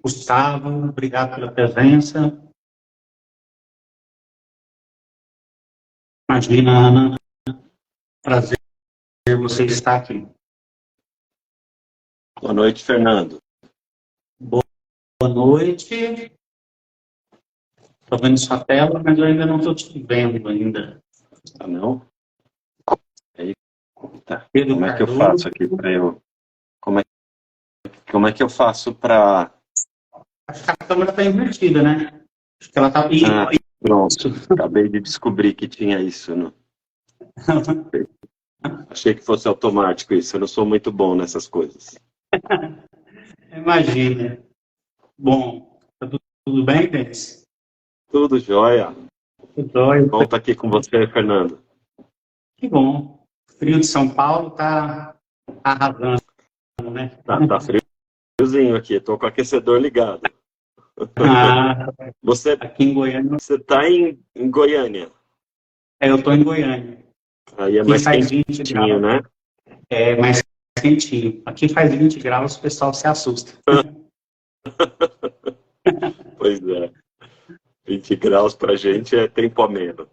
Gustavo, obrigado pela presença. Imagina, Ana, prazer você estar aqui. Boa noite, Fernando. Boa noite. Estou vendo sua tela, mas eu ainda não estou te vendo ainda. Ah, não? Eita, Pedro como é que eu Cardoso. faço aqui para eu... Como é que eu faço para... Acho que a câmera está invertida, né? Acho que ela está... Pronto, acabei de descobrir que tinha isso. Não? Achei que fosse automático isso, eu não sou muito bom nessas coisas. Imagina. Bom, tá tudo bem, Denis? Tudo jóia. Tudo jóia. Bom estar aqui com você, Fernando. Que bom. O frio de São Paulo está arrasando, né? Tá friozinho aqui, estou com o aquecedor ligado. Você aqui em Goiânia. Você está em Goiânia? Eu estou em Goiânia. Aí é aqui mais faz quentinho, 20 graus. né? É mais quentinho. Aqui faz 20 graus, o pessoal se assusta. Pois é. 20 graus para a gente é tempo ameno.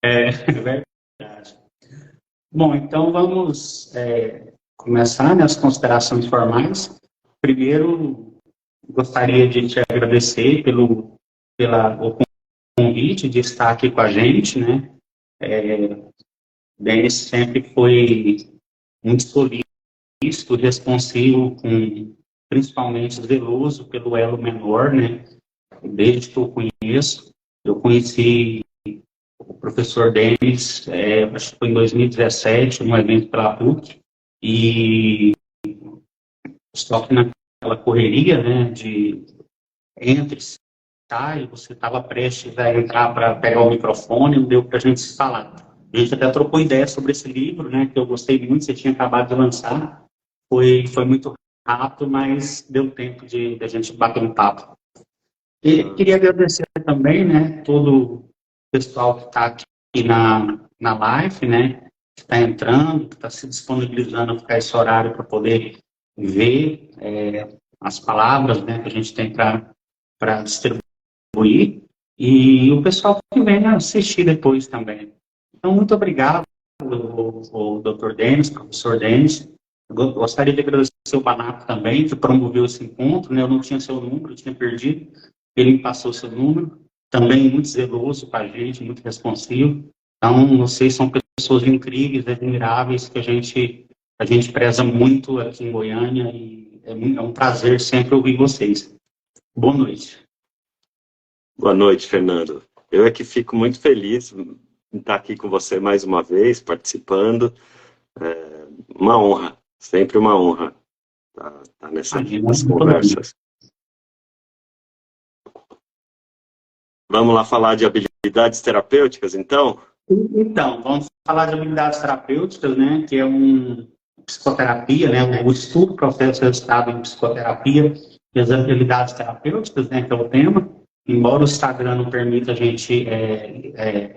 É verdade. Bom, então vamos começar, né, as considerações formais. Primeiro, gostaria de te agradecer pelo convite de estar aqui com a gente, né? Denis sempre foi muito solícito, responsivo, principalmente zeloso pelo elo menor, né? Desde que eu conheci o professor Denis, acho que foi em 2017, num evento pela PUC, e só que naquela correria, né, de entre sai, você estava prestes a entrar para pegar o microfone, não deu para a gente se falar. A gente até trocou ideia sobre esse livro, né, que eu gostei muito, você tinha acabado de lançar, foi muito rápido, mas deu tempo de a gente bater um papo. E queria agradecer também, né, todo o pessoal que está aqui na live, né, que está entrando, que está se disponibilizando a ficar esse horário para poder ver as palavras, né, que a gente tem para distribuir, e o pessoal que vem assistir depois também. Então, muito obrigado, o Dr. Denis, professor Denis. Eu gostaria de agradecer o Banato também, que promoveu esse encontro, né, eu não tinha seu número, eu tinha perdido. Ele me passou seu número, também muito zeloso com a gente, muito responsivo. Então, vocês são pessoas incríveis, admiráveis, que a gente preza muito aqui em Goiânia, e é um prazer sempre ouvir vocês. Boa noite. Boa noite, Fernando. Eu é que fico muito feliz em estar aqui com você mais uma vez, participando. Uma honra, sempre uma honra estar nessas conversas. Vamos lá falar de habilidades terapêuticas, então? Então, vamos falar de habilidades terapêuticas, né, que é psicoterapia, né, o estudo, processo e resultado em psicoterapia e as habilidades terapêuticas, né, que é o tema. Embora o Instagram não permita a gente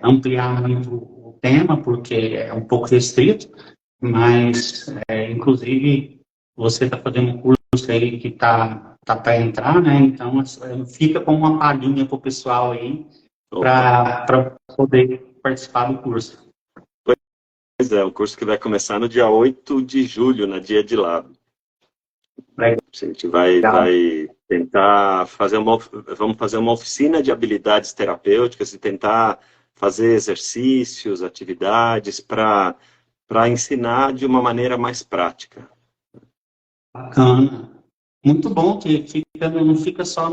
ampliar muito o tema, porque é um pouco restrito, mas, inclusive, você está fazendo um curso aí que está para entrar, né, então fica com uma palhinha para o pessoal aí, para poder participar do curso. Pois é, um curso que vai começar no dia 8 de julho, na Dia de Lab. A gente vai tentar vamos fazer uma oficina de habilidades terapêuticas e tentar fazer exercícios, atividades para ensinar de uma maneira mais prática. Bacana. Muito bom que não fica só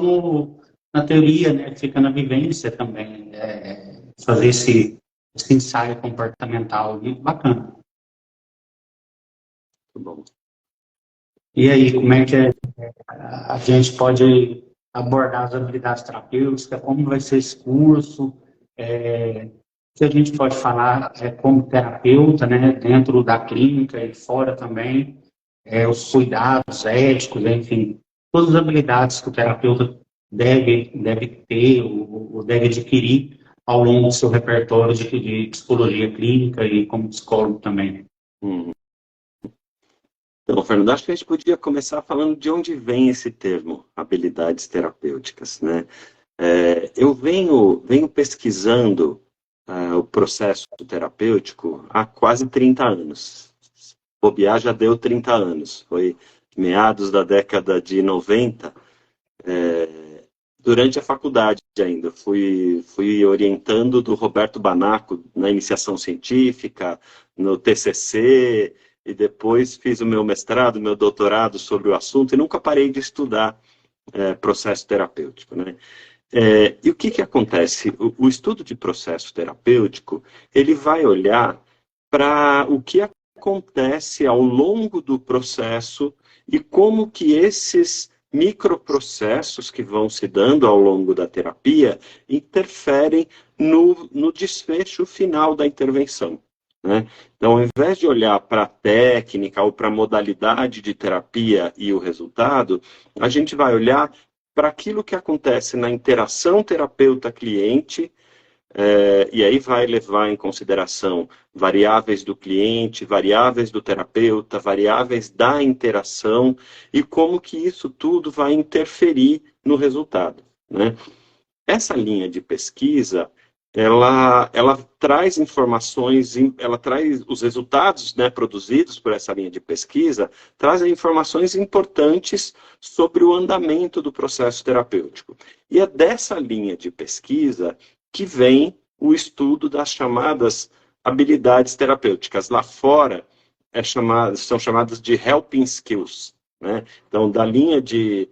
na teoria, né? Fica na vivência também. Fazer esse ensaio comportamental. Muito bacana. Muito bom. E aí, como é que a gente pode abordar as habilidades terapêuticas? Como vai ser esse curso? O que a gente pode falar como terapeuta, né? Dentro da clínica e fora também. Os cuidados éticos, enfim, todas as habilidades que o terapeuta deve ter ou deve adquirir ao longo do seu repertório de psicologia clínica e como psicólogo também. Então, Fernando, acho que a gente podia começar falando de onde vem esse termo, habilidades terapêuticas, né? Eu venho pesquisando o processo terapêutico há quase 30 anos. Bobear já deu 30 anos, foi meados da década de 90, durante a faculdade ainda. Fui orientando do Roberto Banaco na iniciação científica, no TCC, e depois fiz o meu mestrado, meu doutorado sobre o assunto, e nunca parei de estudar processo terapêutico, né? E o que acontece? O estudo de processo terapêutico, ele vai olhar para o que acontece ao longo do processo e como que esses microprocessos que vão se dando ao longo da terapia interferem no desfecho final da intervenção, né? Então, ao invés de olhar para a técnica ou para a modalidade de terapia e o resultado, a gente vai olhar para aquilo que acontece na interação terapeuta-cliente, e aí vai levar em consideração variáveis do cliente, variáveis do terapeuta, variáveis da interação, e como que isso tudo vai interferir no resultado, né? Essa linha de pesquisa, ela traz informações, ela traz os resultados, né, produzidos por essa linha de pesquisa, trazem informações importantes sobre o andamento do processo terapêutico. E é dessa linha de pesquisa que vem o estudo das chamadas habilidades terapêuticas. Lá fora, são chamadas de helping skills, né? Então, da linha de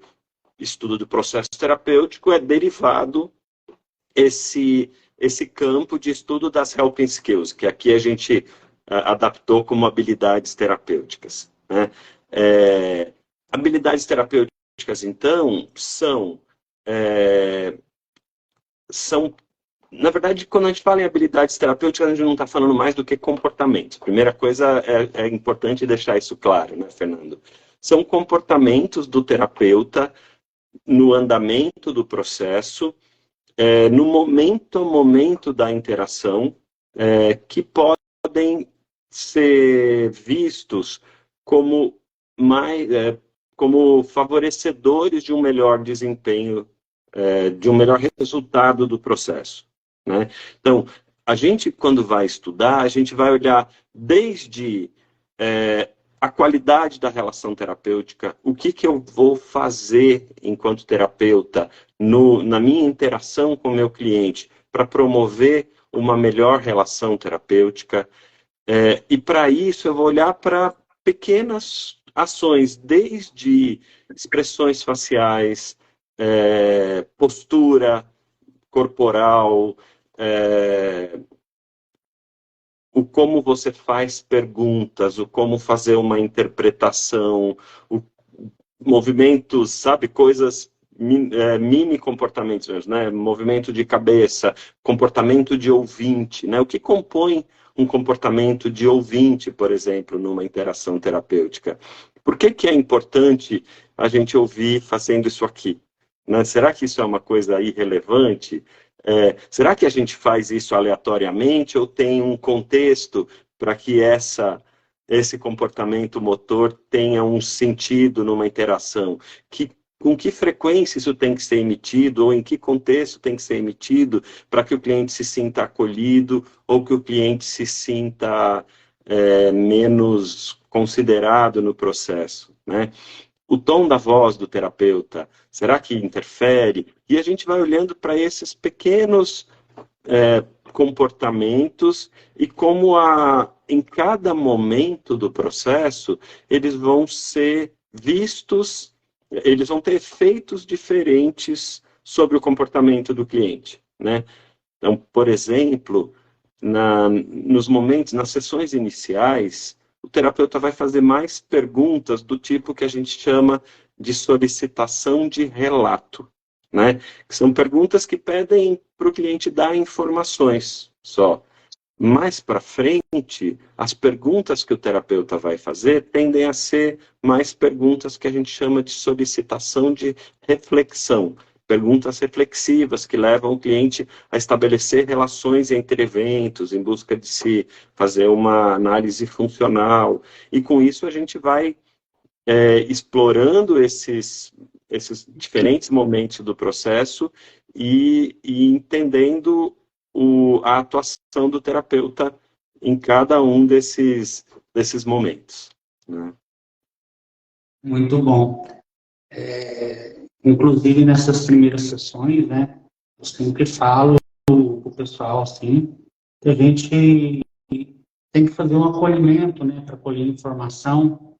estudo do processo terapêutico é derivado esse campo de estudo das helping skills, que aqui a gente adaptou como habilidades terapêuticas, né? Habilidades terapêuticas, então, são, na verdade, quando a gente fala em habilidades terapêuticas, a gente não está falando mais do que comportamentos. Primeira coisa, é importante deixar isso claro, né, Fernando? São comportamentos do terapeuta no andamento do processo, no momento a momento da interação, que podem ser vistos como como favorecedores de um melhor desempenho, de um melhor resultado do processo, né? Então, a gente, quando vai estudar, a gente vai olhar desde a qualidade da relação terapêutica, o que eu vou fazer enquanto terapeuta na minha interação com o meu cliente para promover uma melhor relação terapêutica, e para isso eu vou olhar para pequenas ações, desde expressões faciais, postura corporal, o como você faz perguntas, o como fazer uma interpretação, movimentos, sabe, coisas, mini comportamentos mesmo, né? Movimento de cabeça, comportamento de ouvinte, né? O que compõe um comportamento de ouvinte, por exemplo, numa interação terapêutica? Por que é importante a gente ouvir fazendo isso aqui, né? Será que isso é uma coisa irrelevante? Será que a gente faz isso aleatoriamente ou tem um contexto para que esse comportamento motor tenha um sentido numa interação? Com que frequência isso tem que ser emitido ou em que contexto tem que ser emitido para que o cliente se sinta acolhido ou que o cliente se sinta menos considerado no processo, né? O tom da voz do terapeuta, será que interfere? E a gente vai olhando para esses pequenos comportamentos e como em cada momento do processo eles vão ser vistos, eles vão ter efeitos diferentes sobre o comportamento do cliente, né? Então, por exemplo, nos momentos, nas sessões iniciais, o terapeuta vai fazer mais perguntas do tipo que a gente chama de solicitação de relato, né? Que são perguntas que pedem para o cliente dar informações só. Mais para frente, as perguntas que o terapeuta vai fazer tendem a ser mais perguntas que a gente chama de solicitação de reflexão. Perguntas reflexivas que levam o cliente a estabelecer relações entre eventos, em busca de se fazer uma análise funcional. E com isso a gente vai explorando esses diferentes momentos do processo e entendendo a atuação do terapeuta em cada um desses momentos, né? Muito bom. Inclusive, nessas primeiras sessões, né, eu sempre falo para o pessoal, assim, que a gente tem que fazer um acolhimento, né, para colher informação.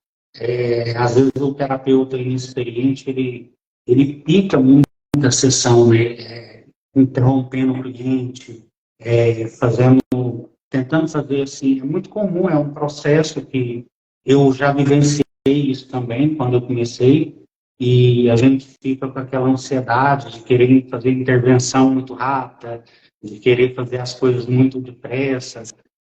Às vezes o terapeuta inexperiente, ele pica muito a sessão, né, interrompendo o cliente, tentando fazer assim, é muito comum, é um processo que eu já vivenciei isso também quando eu comecei, e a gente fica com aquela ansiedade de querer fazer intervenção muito rápida, de querer fazer as coisas muito depressa,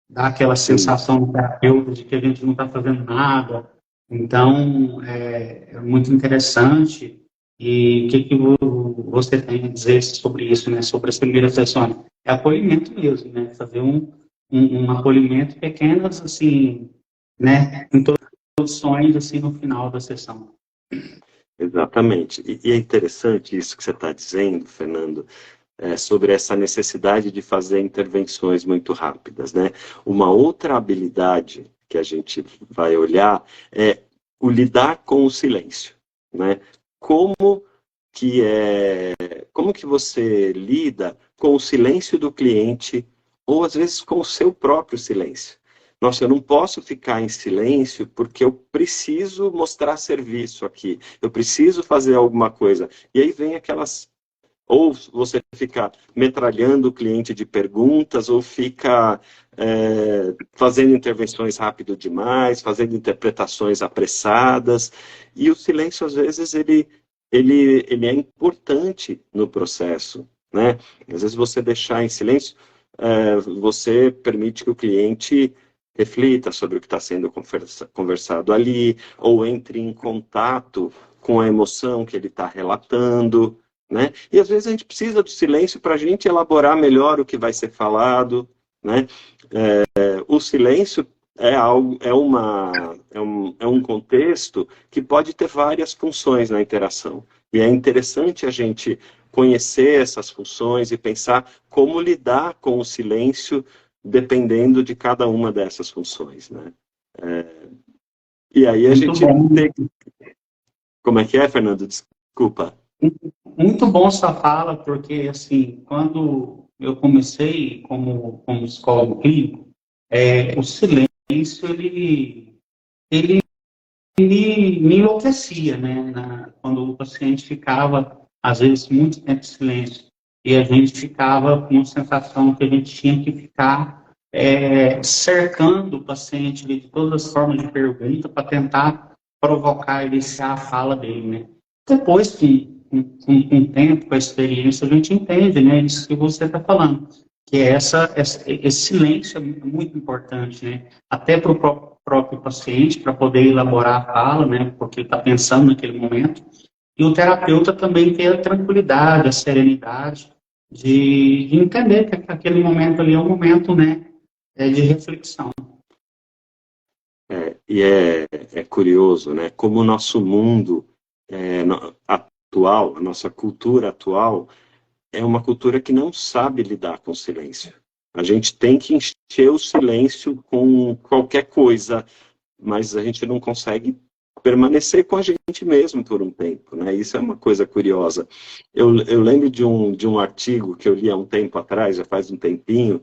dá aquela sensação do terapeuta de que a gente não está fazendo nada. Então, é muito interessante. E o que você tem a dizer sobre isso, né? Sobre as primeiras sessões? É acolhimento mesmo, né? Fazer um acolhimento pequenas, assim, né? Introduções, assim, no final da sessão. Exatamente. E é interessante isso que você está dizendo, Fernando, sobre essa necessidade de fazer intervenções muito rápidas, né? Uma outra habilidade que a gente vai olhar é o lidar com o silêncio, né? Como que você lida com o silêncio do cliente ou às vezes com o seu próprio silêncio? Nossa, eu não posso ficar em silêncio porque eu preciso mostrar serviço aqui, eu preciso fazer alguma coisa. E aí vem aquelas... Ou você fica metralhando o cliente de perguntas, ou fica fazendo intervenções rápido demais, fazendo interpretações apressadas. E o silêncio, às vezes, ele é importante no processo, né? Às vezes você deixar em silêncio, você permite que o cliente reflita sobre o que está sendo conversado ali, ou entre em contato com a emoção que ele está relatando, né? E às vezes a gente precisa do silêncio para a gente elaborar melhor o que vai ser falado, né? O silêncio é um contexto que pode ter várias funções na interação. E é interessante a gente conhecer essas funções e pensar como lidar com o silêncio dependendo de cada uma dessas funções, né? E aí a Muito gente bom. tem... Como é que é, Fernando? Desculpa. Muito bom essa fala, porque, assim, quando eu comecei como psicólogo clínico, o silêncio, ele me enlouquecia, né? Quando o paciente ficava, às vezes, muito tempo em silêncio, e a gente ficava com a sensação que a gente tinha que ficar cercando o paciente de todas as formas de pergunta para tentar provocar, iniciar a fala dele, né? Depois que com o tempo, com a experiência, a gente entende, né, isso que você está falando, que esse silêncio é muito importante, né, até para o próprio paciente, para poder elaborar a fala, né, porque ele está pensando naquele momento, e o terapeuta também ter a tranquilidade, a serenidade de entender que aquele momento ali é um momento, né, de reflexão. E é curioso, né, como o nosso mundo atual, a nossa cultura atual, é uma cultura que não sabe lidar com o silêncio. A gente tem que encher o silêncio com qualquer coisa, mas a gente não consegue permanecer com a gente mesmo por um tempo, né? Isso é uma coisa curiosa. Eu lembro de um artigo que eu li há um tempo atrás, já faz um tempinho,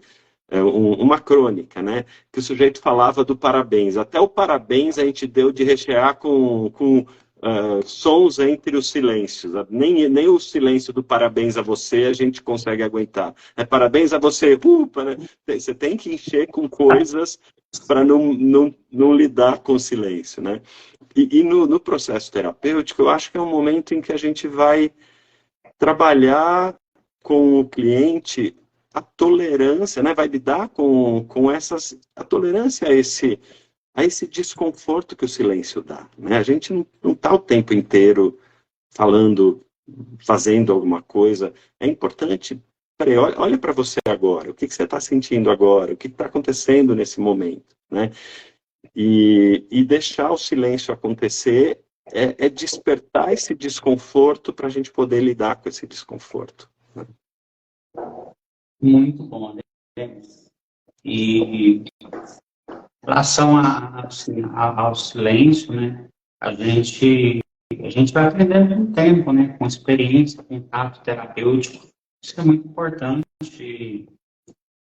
uma crônica, né? Que o sujeito falava do parabéns. Até o parabéns a gente deu de rechear com sons entre os silêncios. Nem o silêncio do parabéns a você a gente consegue aguentar. Parabéns a você, né? Você tem que encher com coisas para não lidar com o silêncio, né? E no processo terapêutico, eu acho que é um momento em que a gente vai trabalhar com o cliente a tolerância, né? Vai lidar com a tolerância a esse desconforto que o silêncio dá, né? A gente não está o tempo inteiro falando, fazendo alguma coisa. É importante, peraí, olha para você agora, o que você está sentindo agora, o que está acontecendo nesse momento, né? E deixar o silêncio acontecer é despertar esse desconforto para a gente poder lidar com esse desconforto. Né? Muito bom, né? E em relação assim, ao silêncio, né? A gente vai aprendendo com o tempo, né? Com experiência, com contato terapêutico. Isso é muito importante.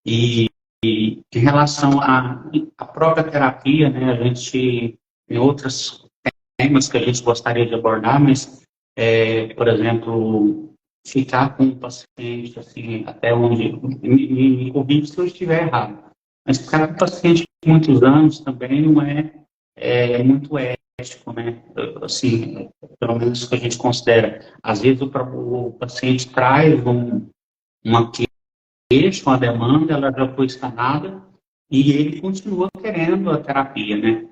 E em relação à própria terapia, né? A gente tem outros temas que a gente gostaria de abordar, mas, por exemplo, ficar com o paciente, assim, até onde, me corrija se eu estiver errado, mas ficar com o paciente por muitos anos também não é muito ético, né? Assim, pelo menos o que a gente considera. Às vezes o paciente traz uma queixa, uma demanda, ela já foi escanada e ele continua querendo a terapia, né?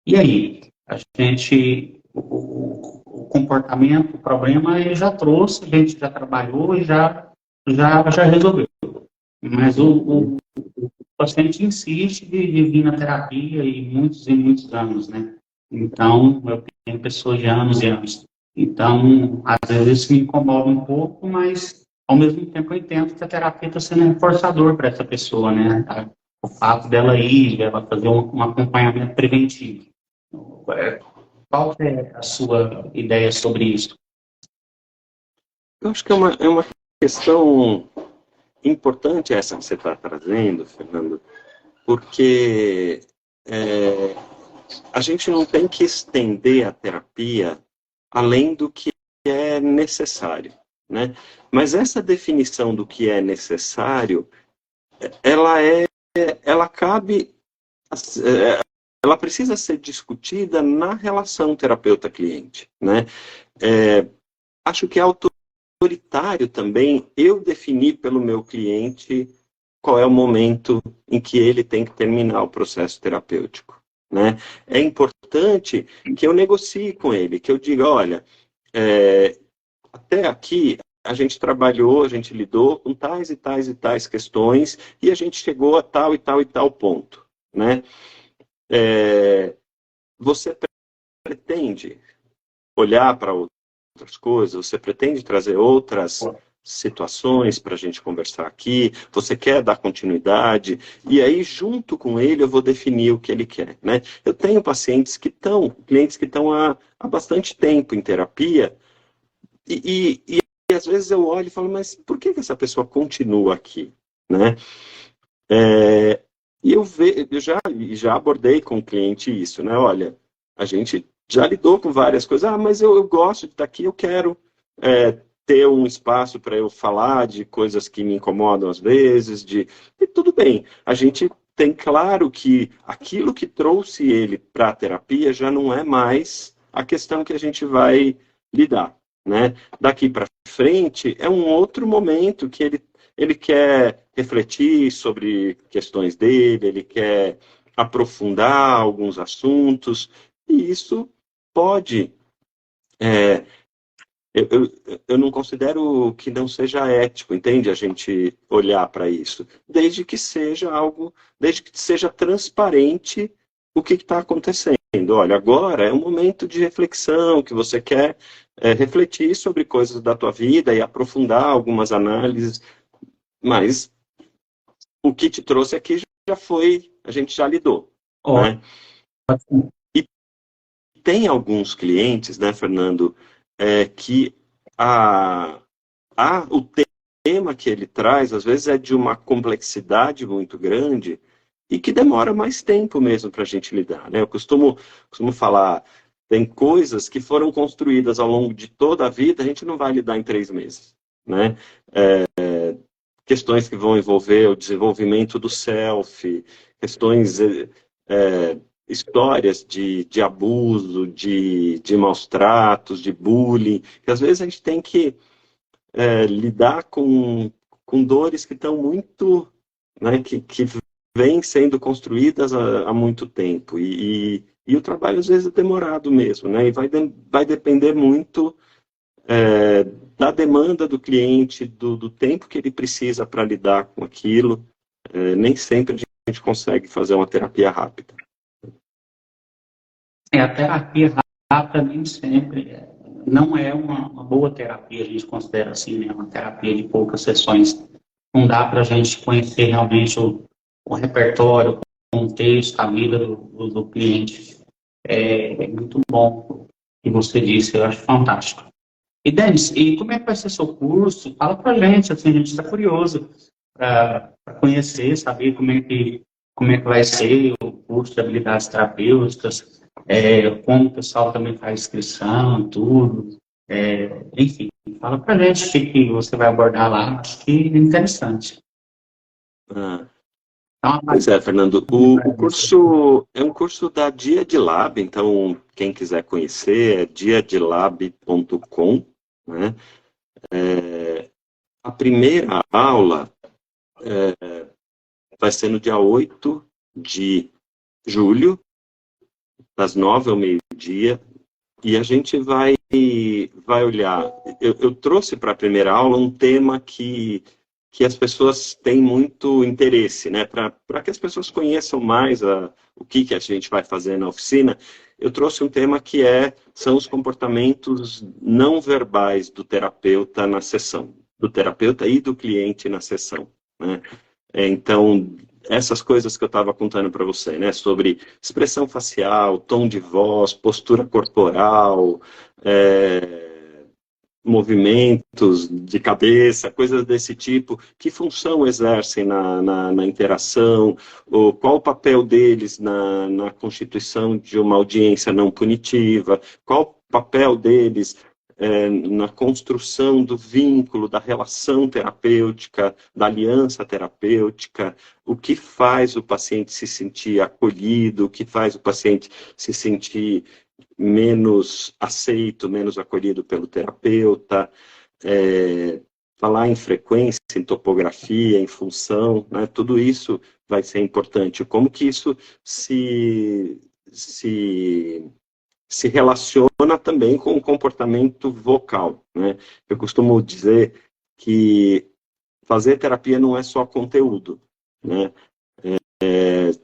E aí, a gente, o comportamento, o problema, ele já trouxe, a gente já trabalhou e já resolveu. Mas o paciente insiste de vir na terapia e muitos anos, né? Então, eu tenho pessoas de anos e anos. Então, às vezes isso me incomoda um pouco, mas ao mesmo tempo eu entendo que a terapia está sendo um reforçador para essa pessoa, né? O fato dela ir, dela fazer um acompanhamento preventivo. Qual é a sua ideia sobre isso? Eu acho que é uma questão importante essa que você está trazendo, Fernando, porque a gente não tem que estender a terapia além do que é necessário, né? Mas essa definição do que é necessário, ela cabe, ela precisa ser discutida na relação terapeuta-cliente, né? Acho que é autoritário também eu definir pelo meu cliente qual é o momento em que ele tem que terminar o processo terapêutico, né? É importante que eu negocie com ele, que eu diga, olha, até aqui a gente trabalhou, a gente lidou com tais e tais e tais questões e a gente chegou a tal e tal e tal ponto, né? Você pretende olhar para outras coisas? Você pretende trazer outras situações para a gente conversar aqui? Você quer dar continuidade? E aí, junto com ele, eu vou definir o que ele quer, né? Eu tenho clientes que estão há bastante tempo em terapia e às vezes eu olho e falo, mas por que essa pessoa continua aqui, né? E eu já abordei com o cliente isso, né? Olha, a gente já lidou com várias coisas. Mas eu gosto de estar aqui, eu quero ter um espaço para eu falar de coisas que me incomodam às vezes. E tudo bem, a gente tem claro que aquilo que trouxe ele para a terapia já não é mais a questão que a gente vai lidar, né? Daqui para frente é um outro momento que ele quer refletir sobre questões dele, ele quer aprofundar alguns assuntos, e isso pode. Eu não considero que não seja ético, entende? A gente olhar para isso, desde que seja transparente o que está acontecendo. Olha, agora é um momento de reflexão, que você quer refletir sobre coisas da tua vida e aprofundar algumas análises, mas o que te trouxe aqui já foi, a gente já lidou, né? E tem alguns clientes, né, Fernando, que o tema que ele traz, às vezes, é de uma complexidade muito grande e que demora mais tempo mesmo para a gente lidar, né? Eu costumo falar, tem coisas que foram construídas ao longo de toda a vida, a gente não vai lidar em 3 meses, né? Questões que vão envolver o desenvolvimento do self, questões, histórias de abuso, de maus tratos, de bullying, que às vezes a gente tem que lidar com dores que estão muito, né, que vêm sendo construídas há muito tempo. E o trabalho às vezes é demorado mesmo, né? E vai depender muito da demanda do cliente, do tempo que ele precisa para lidar com aquilo. Nem sempre a gente consegue fazer uma terapia rápida. A terapia para mim sempre não é uma boa terapia, a gente considera assim, né, uma terapia de poucas sessões. Não dá para a gente conhecer realmente o repertório, o contexto, a vida do cliente. É muito bom o que você disse, eu acho fantástico. E, Denis, e como é que vai ser seu curso? Fala para a gente, assim, a gente está curioso para conhecer, saber como é que vai ser o curso de habilidades terapêuticas, como o pessoal também faz inscrição, tudo. Enfim, fala para a gente o que você vai abordar lá, acho que é interessante. Ah, Então, pois é, Fernando, o curso é um curso da Diadilab, então quem quiser conhecer é diadilab.com, né? A primeira aula vai ser no dia 8 de julho, das 9 ao meio-dia, e a gente vai olhar. Eu trouxe para a primeira aula um tema que as pessoas têm muito interesse, né? Para que as pessoas conheçam mais o que a gente vai fazer na oficina, eu trouxe um tema que são os comportamentos não verbais do terapeuta na sessão, do terapeuta e do cliente na sessão, né? Então, essas coisas que eu estava contando para você, né, sobre expressão facial, tom de voz, postura corporal, movimentos de cabeça, coisas desse tipo, que função exercem na interação, qual o papel deles na constituição de uma audiência não punitiva, qual o papel deles na construção do vínculo, da relação terapêutica, da aliança terapêutica, o que faz o paciente se sentir acolhido, o que faz o paciente se sentir menos aceito, menos acolhido pelo terapeuta, falar em frequência, em topografia, em função, né? Tudo isso vai ser importante. Como que isso se relaciona também com o comportamento vocal, né? Eu costumo dizer que fazer terapia não é só conteúdo, né?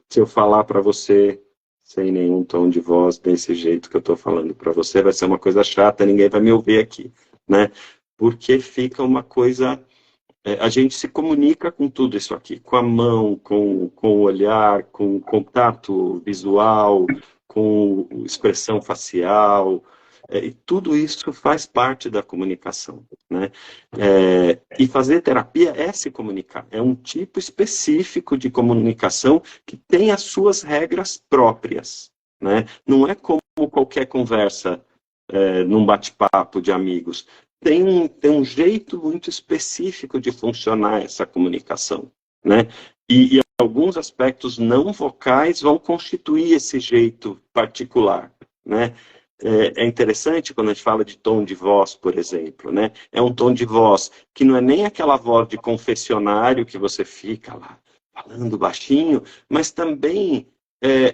Se eu falar para você sem nenhum tom de voz, desse jeito que eu estou falando para você, vai ser uma coisa chata, ninguém vai me ouvir aqui, né? Porque fica uma coisa... a gente se comunica com tudo isso aqui, com a mão, com o olhar, com o contato visual, com expressão facial, e tudo isso faz parte da comunicação, né? E fazer terapia é se comunicar, é um tipo específico de comunicação que tem as suas regras próprias, né? Não é como qualquer conversa num bate-papo de amigos. Tem um jeito muito específico de funcionar essa comunicação, né? E alguns aspectos não vocais vão constituir esse jeito particular, né? É interessante quando a gente fala de tom de voz, por exemplo, né? É um tom de voz que não é nem aquela voz de confessionário que você fica lá falando baixinho, mas também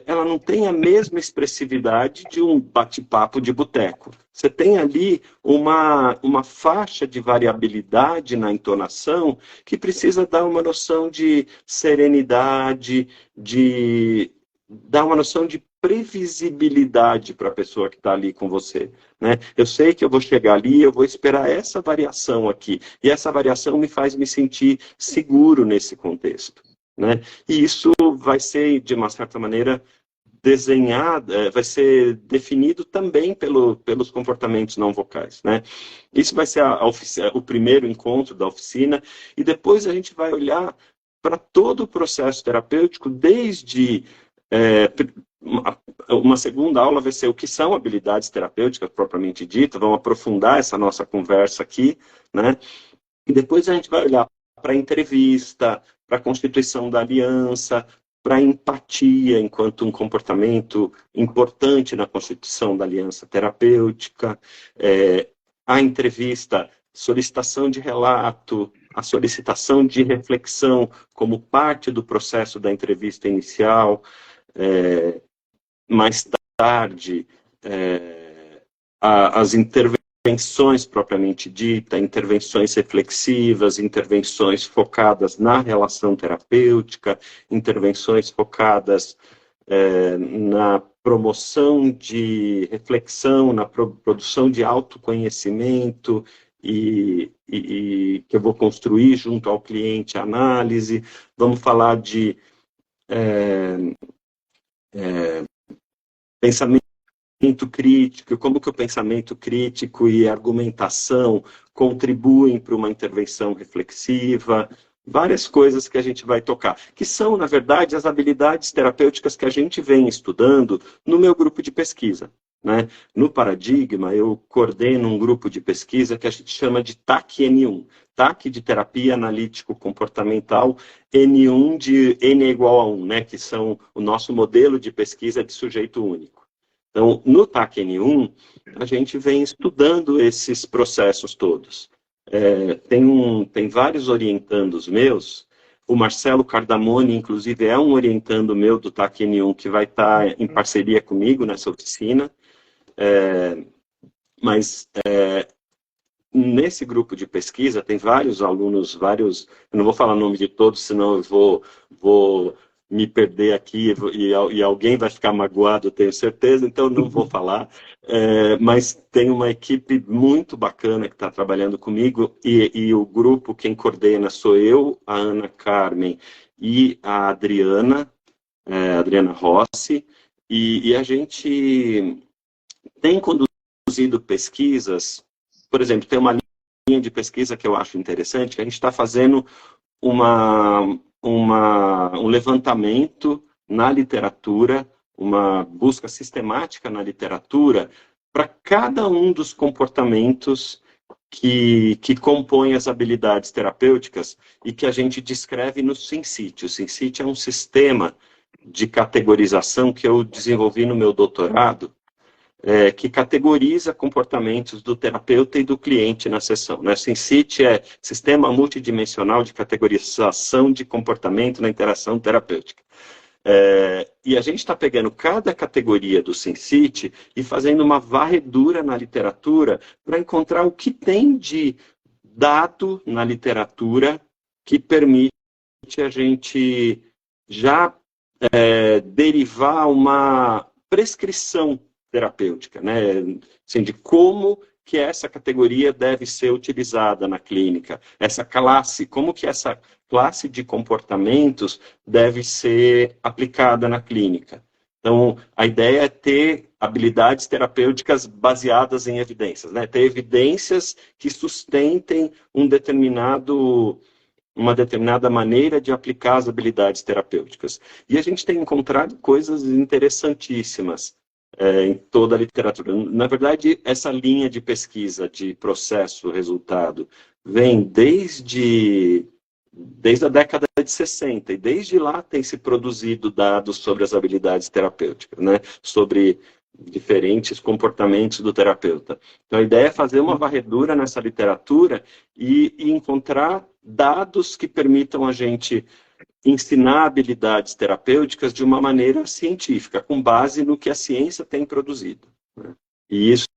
ela não tem a mesma expressividade de um bate-papo de boteco. Você tem ali uma faixa de variabilidade na entonação que precisa dar uma noção de serenidade, dar uma noção de previsibilidade para a pessoa que está ali com você, né? Eu sei que eu vou chegar ali, eu vou esperar essa variação aqui, e essa variação me faz me sentir seguro nesse contexto, né? E isso vai ser, de uma certa maneira, desenhado, vai ser definido também pelos comportamentos não vocais, né? Isso vai ser o primeiro encontro da oficina, e depois a gente vai olhar para todo o processo terapêutico, desde uma segunda aula vai ser o que são habilidades terapêuticas propriamente dita, vamos aprofundar essa nossa conversa aqui, né? E depois a gente vai olhar para a entrevista, para a constituição da aliança, para a empatia enquanto um comportamento importante na constituição da aliança terapêutica, a entrevista, solicitação de relato, a solicitação de reflexão como parte do processo da entrevista inicial, mais tarde, as intervenções propriamente dita, intervenções reflexivas, intervenções focadas na relação terapêutica, intervenções focadas na promoção de reflexão, na produção de autoconhecimento e que eu vou construir junto ao cliente análise. Vamos falar de pensamento crítico, como que o pensamento crítico e a argumentação contribuem para uma intervenção reflexiva, várias coisas que a gente vai tocar, que são, na verdade, as habilidades terapêuticas que a gente vem estudando no meu grupo de pesquisa, né? No Paradigma, eu coordeno um grupo de pesquisa que a gente chama de TAC-N1, TAC de Terapia Analítico Comportamental, N1 de N é igual a 1, né? Que são o nosso modelo de pesquisa de sujeito único. Então, no TAC-N1, a gente vem estudando esses processos todos. Tem vários orientandos meus, o Marcelo Cardamone, inclusive, é um orientando meu do TAC-N1 que vai estar em parceria comigo nessa oficina, mas nesse grupo de pesquisa tem vários alunos, eu não vou falar o nome de todos, senão eu vou me perder aqui e alguém vai ficar magoado, eu tenho certeza, então não vou falar. Mas tem uma equipe muito bacana que está trabalhando comigo e o grupo, quem coordena sou eu, a Ana Carmen e a Adriana Rossi, e a gente tem conduzido pesquisas, por exemplo, tem uma linha de pesquisa que eu acho interessante, que a gente está fazendo um levantamento na literatura, uma busca sistemática na literatura, para cada um dos comportamentos que compõem as habilidades terapêuticas e que a gente descreve no SimCity. O SimCity é um sistema de categorização que eu desenvolvi no meu doutorado, que categoriza comportamentos do terapeuta e do cliente na sessão, né? SimCity é Sistema Multidimensional de Categorização de Comportamento na Interação Terapêutica. E a gente está pegando cada categoria do SimCity e fazendo uma varredura na literatura para encontrar o que tem de dado na literatura que permite a gente já derivar uma prescrição terapêutica, né? Assim, de como que essa categoria deve ser utilizada na clínica, essa classe, como que essa classe de comportamentos deve ser aplicada na clínica. Então, a ideia é ter habilidades terapêuticas baseadas em evidências, né? Ter evidências que sustentem uma determinada maneira de aplicar as habilidades terapêuticas. E a gente tem encontrado coisas interessantíssimas em toda a literatura. Na verdade, essa linha de pesquisa de processo-resultado vem desde a década de 60, e desde lá tem se produzido dados sobre as habilidades terapêuticas, né? Sobre diferentes comportamentos do terapeuta. Então, a ideia é fazer uma varredura nessa literatura e encontrar dados que permitam a gente ensinar habilidades terapêuticas de uma maneira científica, com base no que a ciência tem produzido, né? E isso,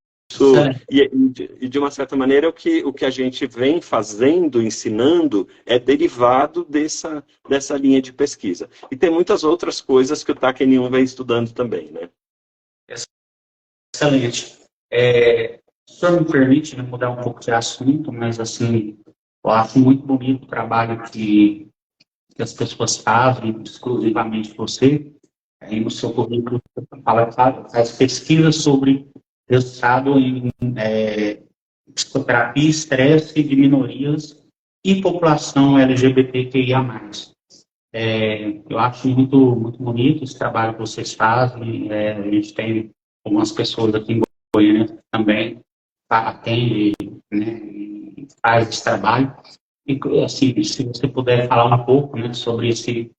e de uma certa maneira, o que a gente vem fazendo, ensinando, é derivado dessa linha de pesquisa. E tem muitas outras coisas que o TAC-N1 vem estudando também, né? Excelente. O senhor me permite, né, mudar um pouco de assunto, mas assim, eu acho muito bonito o trabalho que as pessoas fazem, exclusivamente você, aí no seu currículo faz pesquisas sobre resultado em psicoterapia, estresse de minorias e população LGBTQIA+. Eu acho muito, muito bonito esse trabalho que vocês fazem. A gente tem algumas pessoas aqui em Goiânia também atende, né, e faz esse trabalho. E, assim, se você puder falar um pouco, né, sobre esse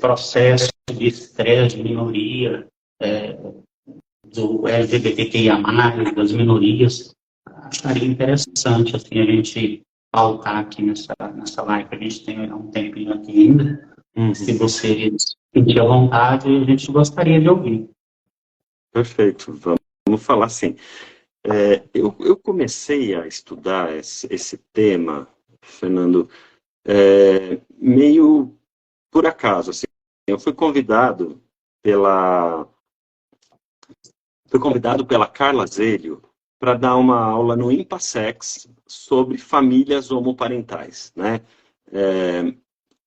processo de estresse de minoria, do LGBTQIA+, das minorias, acharia interessante, assim, a gente pautar aqui nessa live, a gente tem um tempinho aqui ainda. Se você sentir à vontade, a gente gostaria de ouvir. Perfeito, vamos falar assim. Eu comecei a estudar esse tema, Fernando, meio por acaso, assim. Eu fui convidado, fui convidado pela Carla Zelio para dar uma aula no Impassex sobre famílias homoparentais, né?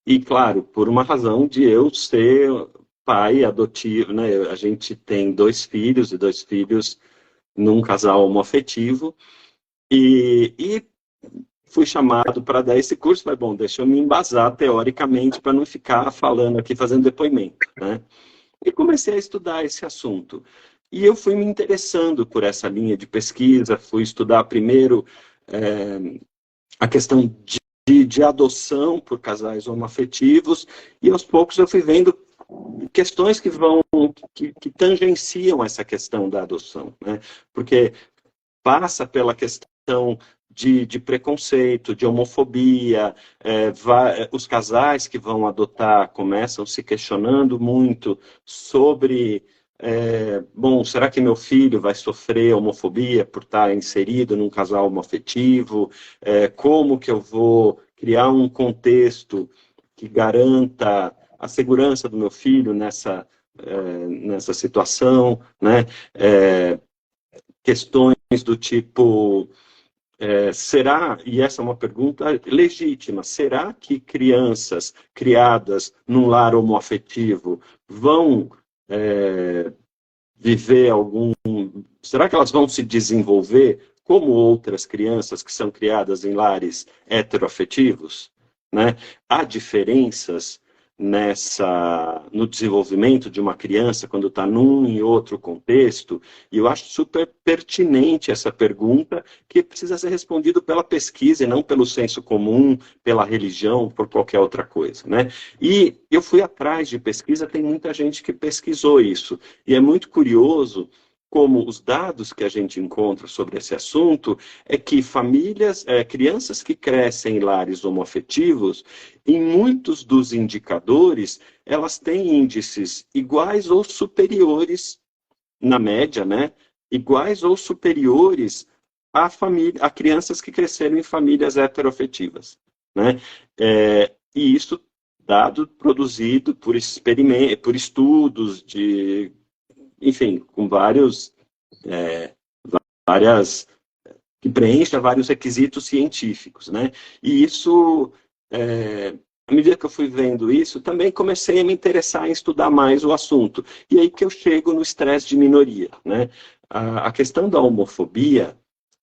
E, claro, por uma razão de eu ser pai adotivo, né? A gente tem 2 filhos, e 2 filhos num casal homoafetivo, e fui chamado para dar esse curso, mas, bom, deixa eu me embasar teoricamente para não ficar falando aqui, fazendo depoimento, né? E comecei a estudar esse assunto. E eu fui me interessando por essa linha de pesquisa, fui estudar primeiro a questão de adoção por casais homoafetivos, e aos poucos eu fui vendo questões que tangenciam essa questão da adoção, né? Porque passa pela questão de preconceito, de homofobia, os casais que vão adotar começam se questionando muito sobre, bom, será que meu filho vai sofrer homofobia por estar inserido num casal homoafetivo? Como que eu vou criar um contexto que garanta a segurança do meu filho nessa situação, né? Questões do tipo, será, e essa é uma pergunta legítima, será que crianças criadas num lar homoafetivo vão viver será que elas vão se desenvolver como outras crianças que são criadas em lares heteroafetivos, né? Há diferenças no desenvolvimento de uma criança quando está num e outro contexto, e eu acho super pertinente essa pergunta, que precisa ser respondida pela pesquisa e não pelo senso comum, pela religião, por qualquer outra coisa, né? E eu fui atrás de pesquisa, tem muita gente que pesquisou isso, e é muito curioso como os dados que a gente encontra sobre esse assunto é que crianças que crescem em lares homoafetivos, em muitos dos indicadores, elas têm índices iguais ou superiores, na média, né? Iguais ou superiores a crianças que cresceram em famílias heteroafetivas, né? E isso dado produzido por estudos enfim, com que preencha vários requisitos científicos, né? E isso, à medida que eu fui vendo isso, também comecei a me interessar em estudar mais o assunto. E aí que eu chego no estresse de minoria, né? A questão da homofobia,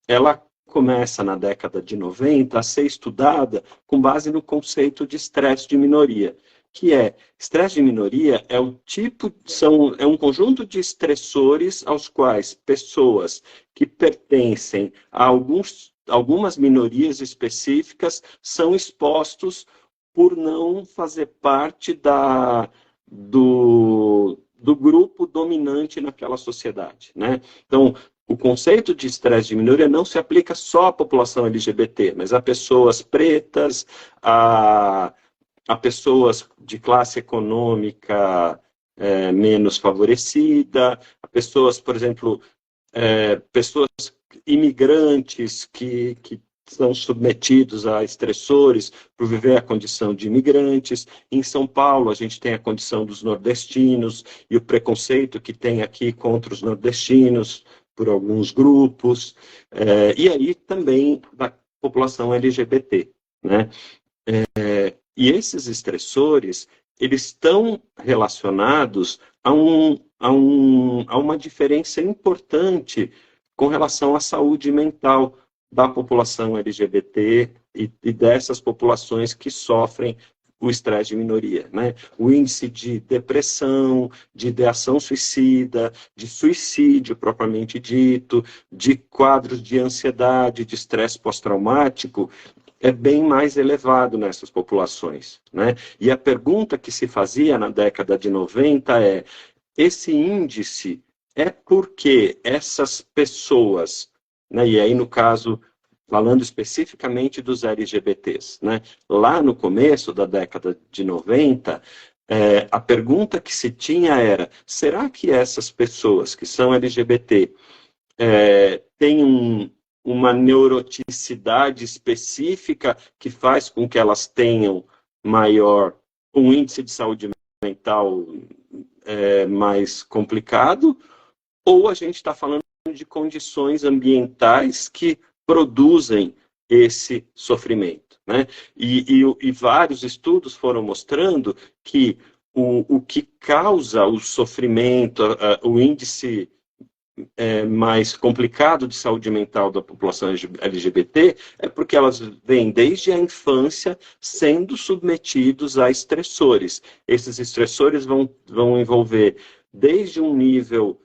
ela começa na década de 90 a ser estudada com base no conceito de estresse de minoria, que estresse de minoria é um conjunto de estressores aos quais pessoas que pertencem a algumas minorias específicas são expostos por não fazer parte do grupo dominante naquela sociedade, né? Então, o conceito de estresse de minoria não se aplica só à população LGBT, mas a pessoas pretas, a pessoas de classe econômica menos favorecida, a pessoas, por exemplo, pessoas imigrantes que são submetidos a estressores por viver a condição de imigrantes. Em São Paulo, a gente tem a condição dos nordestinos e o preconceito que tem aqui contra os nordestinos por alguns grupos, e aí também da população LGBT, né? E esses estressores, eles estão relacionados a uma diferença importante com relação à saúde mental da população LGBT e dessas populações que sofrem o estresse de minoria, né? O índice de depressão, de ideação suicida, de suicídio propriamente dito, de quadros de ansiedade, de estresse pós-traumático, é bem mais elevado nessas populações, né? E a pergunta que se fazia na década de 90 esse índice é porque essas pessoas, né, e aí no caso, falando especificamente dos LGBTs, né, lá no começo da década de 90, a pergunta que se tinha era, será que essas pessoas que são LGBT têm uma neuroticidade específica que faz com que elas tenham um índice de saúde mental mais complicado, ou a gente está falando de condições ambientais que produzem esse sofrimento, né? E vários estudos foram mostrando que o que causa o sofrimento, o índice mais complicado de saúde mental da população LGBT é porque elas vêm desde a infância sendo submetidos a estressores. Esses estressores vão envolver desde um nível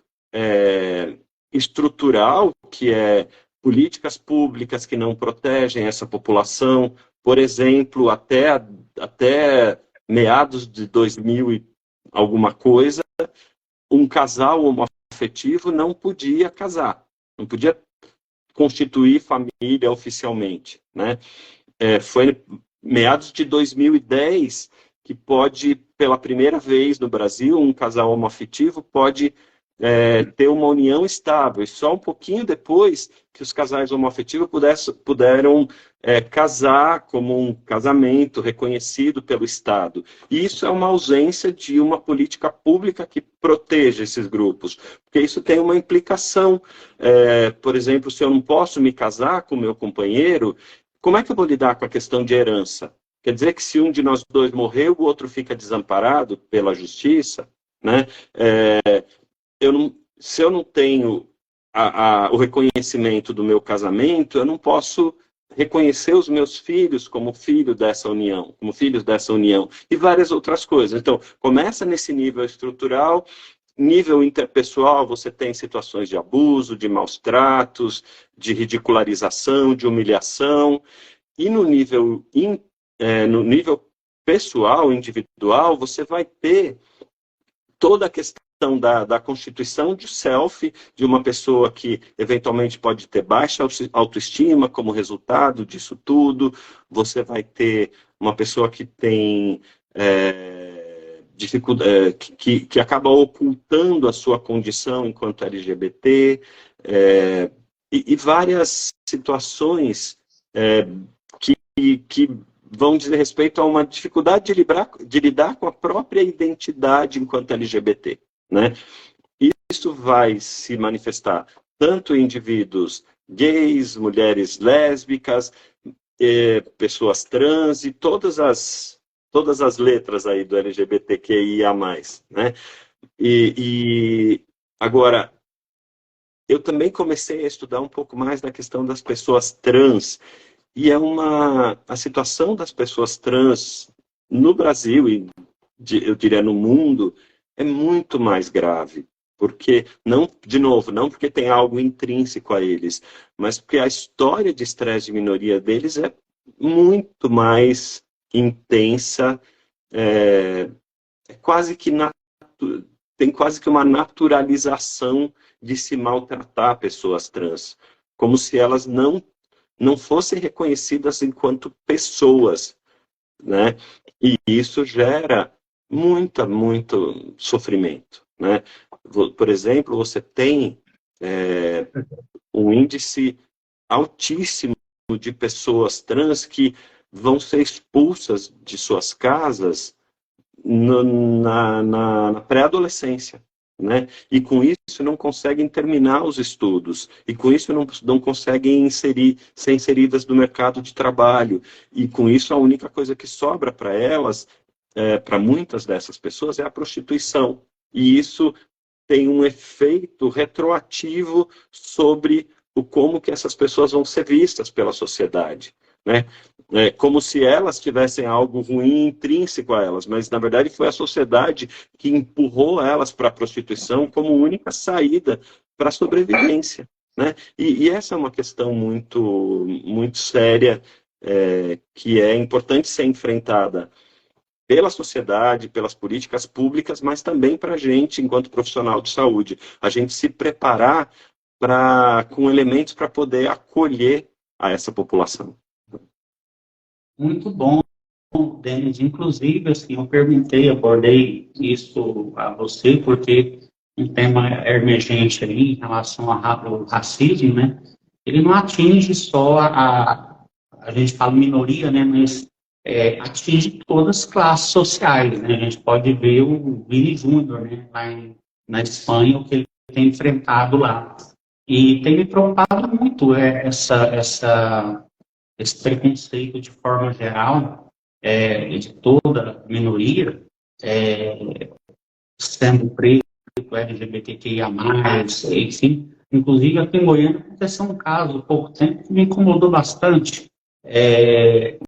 estrutural, que é políticas públicas que não protegem essa população. Por exemplo, até meados de 2000 e alguma coisa, um casal homoafetivo não podia casar, não podia constituir família oficialmente, né? Foi meados de 2010 que pode, pela primeira vez no Brasil, um casal homoafetivo pode ter uma união estável, e só um pouquinho depois que os casais homoafetivos puderam casar como um casamento reconhecido pelo Estado. E isso é uma ausência de uma política pública que proteja esses grupos, porque isso tem uma implicação. Por exemplo, se eu não posso me casar com meu companheiro, como é que eu vou lidar com a questão de herança? Quer dizer que se um de nós dois morreu, o outro fica desamparado pela justiça, né? Se eu não tenho o reconhecimento do meu casamento, eu não posso reconhecer os meus filhos como filhos dessa união, e várias outras coisas. Então, começa nesse nível estrutural, nível interpessoal, você tem situações de abuso, de maus tratos, de ridicularização, de humilhação, e no nível pessoal, individual, você vai ter toda a questão da constituição de self, de uma pessoa que eventualmente pode ter baixa autoestima como resultado disso tudo. Você vai ter uma pessoa que tem dificuldade, que acaba ocultando a sua condição enquanto LGBT, e várias situações que vão dizer respeito a uma dificuldade de lidar com a própria identidade enquanto LGBT, né? Isso vai se manifestar tanto em indivíduos gays, mulheres lésbicas, pessoas trans e todas as letras aí do LGBTQIA+, né? E agora, eu também comecei a estudar um pouco mais da questão das pessoas trans, e a situação das pessoas trans no Brasil e, eu diria, no mundo, é muito mais grave. Porque, de novo, não porque tem algo intrínseco a eles, mas porque a história de estresse de minoria deles é muito mais intensa, tem quase que uma naturalização de se maltratar pessoas trans, como se elas não fossem reconhecidas enquanto pessoas, né? E isso gera muito sofrimento, né? Por exemplo, você tem um índice altíssimo de pessoas trans que vão ser expulsas de suas casas na pré-adolescência, né? E com isso não conseguem terminar os estudos, e com isso não conseguem ser inseridas no mercado de trabalho, e com isso a única coisa que sobra para elas, para muitas dessas pessoas, é a prostituição. E isso tem um efeito retroativo sobre como que essas pessoas vão ser vistas pela sociedade, né? Como se elas tivessem algo ruim intrínseco a elas, mas na verdade foi a sociedade que empurrou elas para a prostituição como única saída para a sobrevivência, né? E essa é uma questão muito séria, que é importante ser enfrentada pela sociedade, pelas políticas públicas, mas também para a gente, enquanto profissional de saúde, a gente se preparar com elementos para poder acolher a essa população. Muito bom, Denis. Inclusive, assim, abordei isso a você, porque um tema emergente ali em relação ao racismo, né? Ele não atinge só a gente fala minoria, né? Mas atinge todas as classes sociais, né? A gente pode ver o Vini Júnior, né, na Espanha, o que ele tem enfrentado lá. E tem me preocupado muito esse preconceito de forma geral, de toda minoria, sendo preto, LGBTQIA+, enfim. Inclusive, aqui em Goiânia aconteceu um caso há pouco tempo que me incomodou bastante.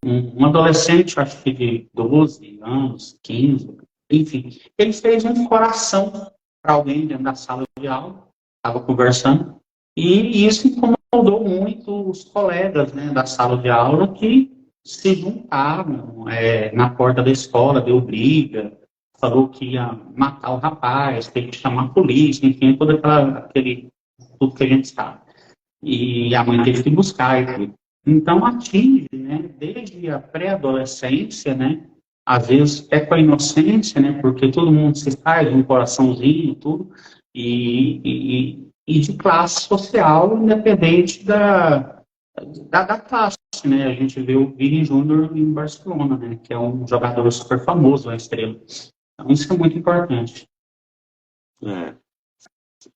Um adolescente, acho que de 12 anos, 15, enfim, ele fez um coração para alguém dentro da sala de aula, estava conversando, e isso incomodou muito os colegas, né, da sala de aula que se juntaram na porta da escola, deu briga, falou que ia matar o rapaz, teve que chamar a polícia, enfim, tudo que a gente sabe. E a mãe teve que buscar e tudo. Então, atinge, né, desde a pré-adolescência, né, às vezes é com a inocência, né, porque todo mundo se faz um coraçãozinho, tudo, e de classe social, independente da classe, né, a gente vê o Vini Júnior em Barcelona, né, que é um jogador super famoso, uma estrela. Então, isso é muito importante.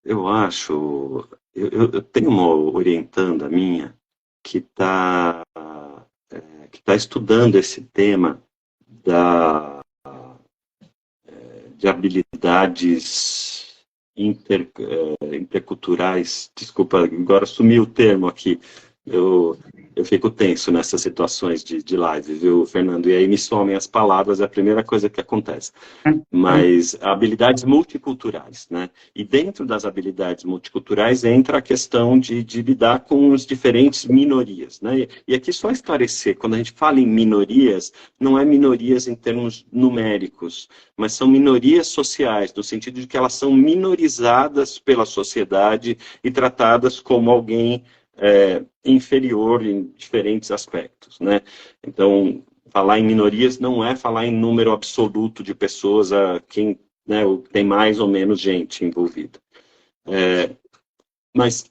Eu acho, eu tenho uma orientanda minha que está estudando esse tema de habilidades interculturais. Desculpa, agora sumiu o termo aqui. Eu fico tenso nessas situações de live, viu, Fernando? E aí me somem as palavras, é a primeira coisa que acontece. Mas habilidades multiculturais, né? E dentro das habilidades multiculturais entra a questão de lidar com as diferentes minorias, né? E aqui só esclarecer, quando a gente fala em minorias, não é minorias em termos numéricos, mas são minorias sociais, no sentido de que elas são minorizadas pela sociedade e tratadas como alguém inferior em diferentes aspectos, né? Então, falar em minorias não é falar em número absoluto de pessoas a quem, né, tem mais ou menos gente envolvida. Mas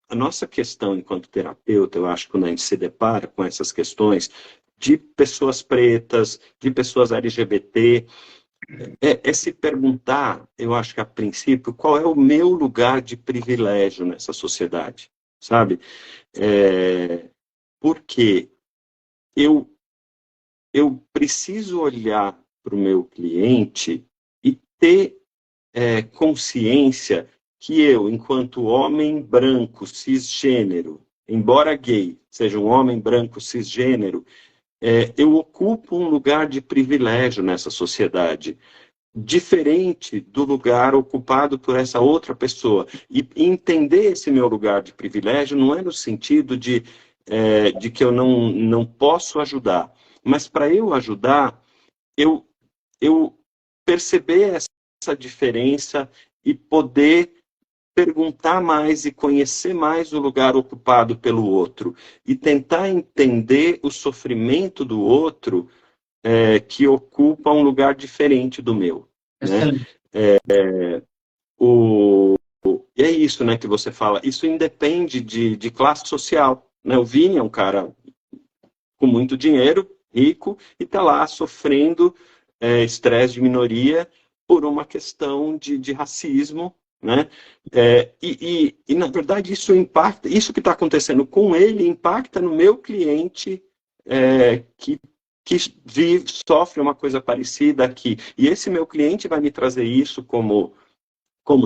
a nossa questão enquanto terapeuta, eu acho que quando a gente se depara com essas questões de pessoas pretas, de pessoas LGBT, é se perguntar, eu acho que a princípio, qual é o meu lugar de privilégio nessa sociedade, sabe? Porque eu preciso olhar para o meu cliente e ter consciência que eu, enquanto homem branco, cisgênero, embora gay, seja um homem branco cisgênero, eu ocupo um lugar de privilégio nessa sociedade, diferente do lugar ocupado por essa outra pessoa. E entender esse meu lugar de privilégio não é no sentido de que eu não posso ajudar, mas para eu ajudar, eu perceber essa diferença e poder perguntar mais e conhecer mais o lugar ocupado pelo outro e tentar entender o sofrimento do outro que ocupa um lugar diferente do meu. Né? E é isso, né, que você fala. Isso independe de classe social. Né? O Vini é um cara com muito dinheiro, rico, e está lá sofrendo estresse de minoria por uma questão de racismo. Né? E, na verdade, isso impacta, isso que está acontecendo com ele impacta no meu cliente que sofre uma coisa parecida aqui. E esse meu cliente vai me trazer isso como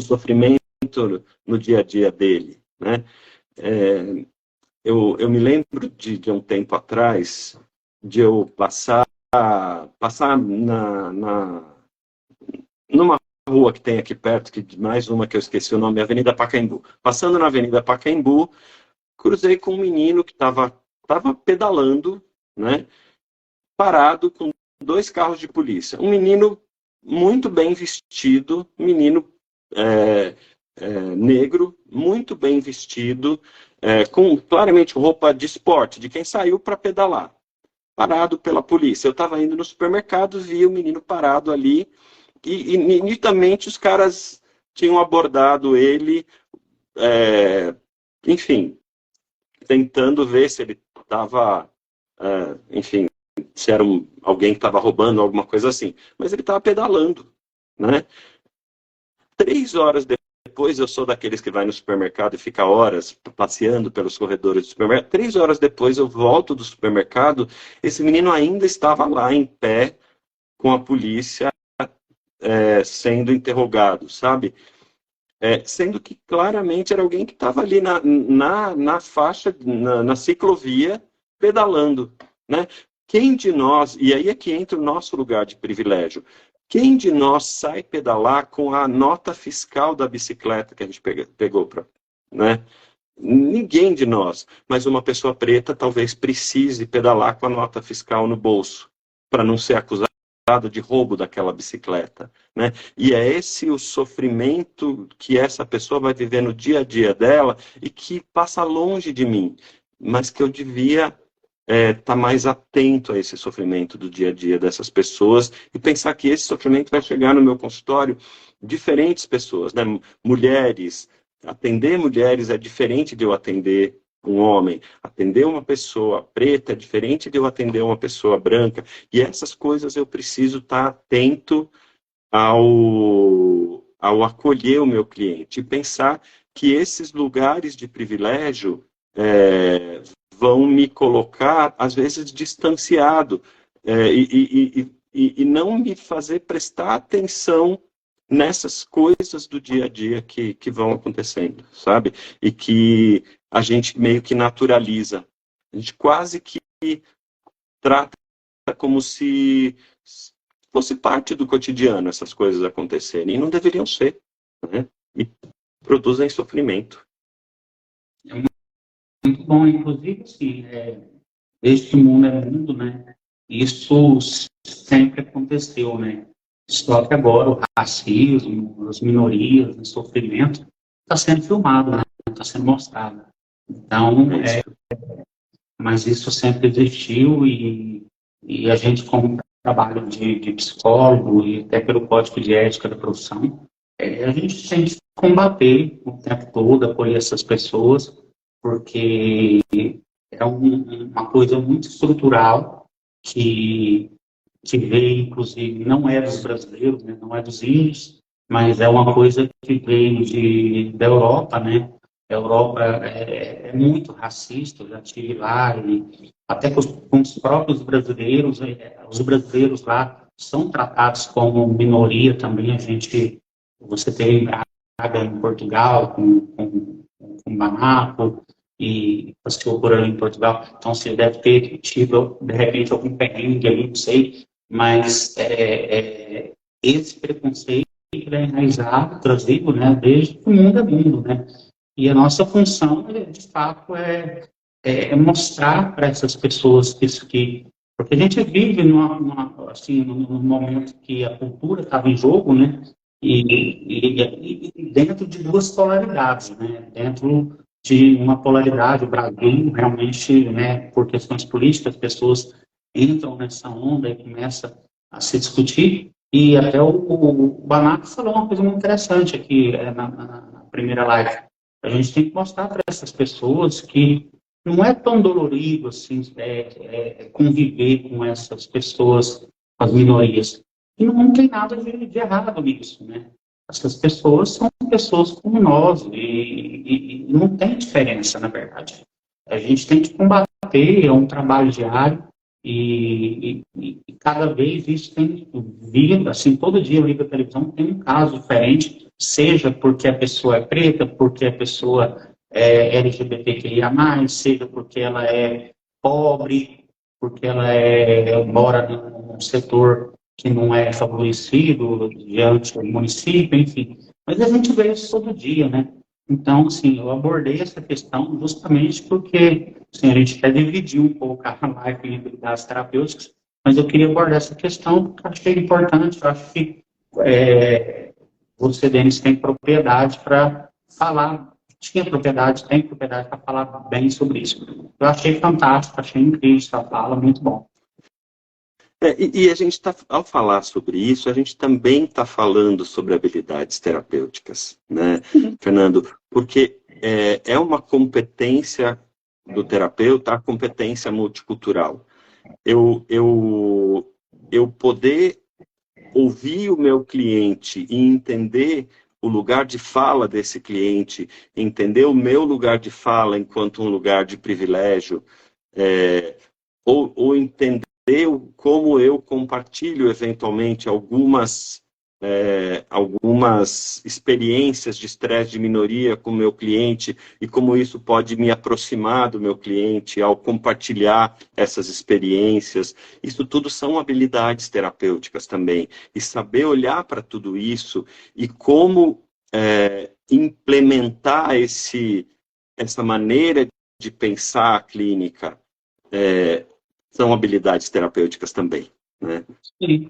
sofrimento no dia a dia dele. Né? Eu me lembro de um tempo atrás, de eu passar numa rua que tem aqui perto, mais uma que eu esqueci o nome, Avenida Pacaembu. Passando na Avenida Pacaembu, cruzei com um menino que estava pedalando, né? Parado com 2 carros de polícia. Um menino muito bem vestido, um menino negro, muito bem vestido, com claramente roupa de esporte, de quem saiu para pedalar, parado pela polícia. Eu estava indo no supermercado, vi o menino parado ali, e nitidamente os caras tinham abordado ele, enfim, tentando ver se ele estava enfim, se era alguém que estava roubando, alguma coisa assim. Mas ele estava pedalando, né? 3 horas depois, eu sou daqueles que vai no supermercado e fica horas passeando pelos corredores do supermercado. 3 horas depois, eu volto do supermercado, esse menino ainda estava lá em pé, com a polícia sendo interrogado, sabe? Sendo que claramente era alguém que estava ali na faixa, na ciclovia, pedalando, né? Quem de nós, e aí é que entra o nosso lugar de privilégio, quem de nós sai pedalar com a nota fiscal da bicicleta que a gente pegou, né? Ninguém de nós, mas uma pessoa preta talvez precise pedalar com a nota fiscal no bolso, para não ser acusado de roubo daquela bicicleta, né? E é esse o sofrimento que essa pessoa vai viver no dia a dia dela e que passa longe de mim, mas que eu devia estar mais atento a esse sofrimento do dia a dia dessas pessoas e pensar que esse sofrimento vai chegar no meu consultório diferentes pessoas, né? Mulheres, atender mulheres é diferente de eu atender um homem. Atender uma pessoa preta é diferente de eu atender uma pessoa branca. E essas coisas eu preciso estar atento ao acolher o meu cliente e pensar que esses lugares de privilégio vão me colocar, às vezes, distanciado e não me fazer prestar atenção nessas coisas do dia a dia que vão acontecendo, sabe? E que a gente meio que naturaliza. A gente quase que trata como se fosse parte do cotidiano essas coisas acontecerem. E não deveriam ser, né? E produzem sofrimento. É muito bom, inclusive, assim, desde que o mundo é mundo, né? Isso sempre aconteceu, né? Só que agora o racismo, as minorias, o sofrimento está sendo filmado, né? Está sendo mostrado. Então, mas isso sempre existiu e a gente, como trabalho de psicólogo e até pelo código de ética da profissão, a gente tem que combater o tempo todo, apoiar essas pessoas, porque é uma coisa muito estrutural que veio, inclusive, não é dos brasileiros, né, não é dos índios, mas é uma coisa que veio da Europa, né? A Europa é muito racista, eu já estive lá, e até com os próprios brasileiros, os brasileiros lá são tratados como minoria também. Você tem Braga em Portugal, com Banaco, e passeou por ali em Portugal, então você deve ter tido, de repente, algum perrengue ali, não sei, mas esse preconceito é enraizado, trazido, né, desde que o mundo é mundo, né? E a nossa função, de fato, é mostrar para essas pessoas que porque a gente vive assim, num momento que a cultura estava em jogo, né? E dentro de duas polaridades, né? Dentro de uma polaridade, o Brasil realmente, né, por questões políticas, as pessoas entram nessa onda e começa a se discutir. E até o Banaco falou uma coisa muito interessante aqui na primeira live. A gente tem que mostrar para essas pessoas que não é tão dolorido assim conviver com essas pessoas, as minorias. E não tem nada de errado nisso, né? Essas pessoas são pessoas como nós e não tem diferença, na verdade. A gente tem que combater, é um trabalho diário e cada vez isso tem vindo, assim, todo dia eu ligo a televisão, tem um caso diferente, seja porque a pessoa é preta, porque a pessoa é LGBTQIA+, seja porque ela é pobre, porque ela mora num setor que não é favorecido diante do município, enfim. Mas a gente vê isso todo dia, né? Então, assim, eu abordei essa questão justamente porque assim, a gente quer dividir um pouco a live em habilidades terapêuticas, mas eu queria abordar essa questão porque eu achei importante, eu acho que você, Denis, tem propriedade para falar, tem propriedade para falar bem sobre isso. Eu achei fantástico, achei incrível essa fala, muito bom. E a gente ao falar sobre isso, a gente também está falando sobre habilidades terapêuticas, né, Fernando? Porque é uma competência do terapeuta, a competência multicultural. eu poder ouvir o meu cliente e entender o lugar de fala desse cliente, entender o meu lugar de fala enquanto um lugar de privilégio, ou entender como eu compartilho eventualmente algumas experiências de estresse de minoria com o meu cliente e como isso pode me aproximar do meu cliente ao compartilhar essas experiências. Isso tudo são habilidades terapêuticas também. E saber olhar para tudo isso e como implementar essa maneira de pensar a clínica são habilidades terapêuticas também, né? Sim.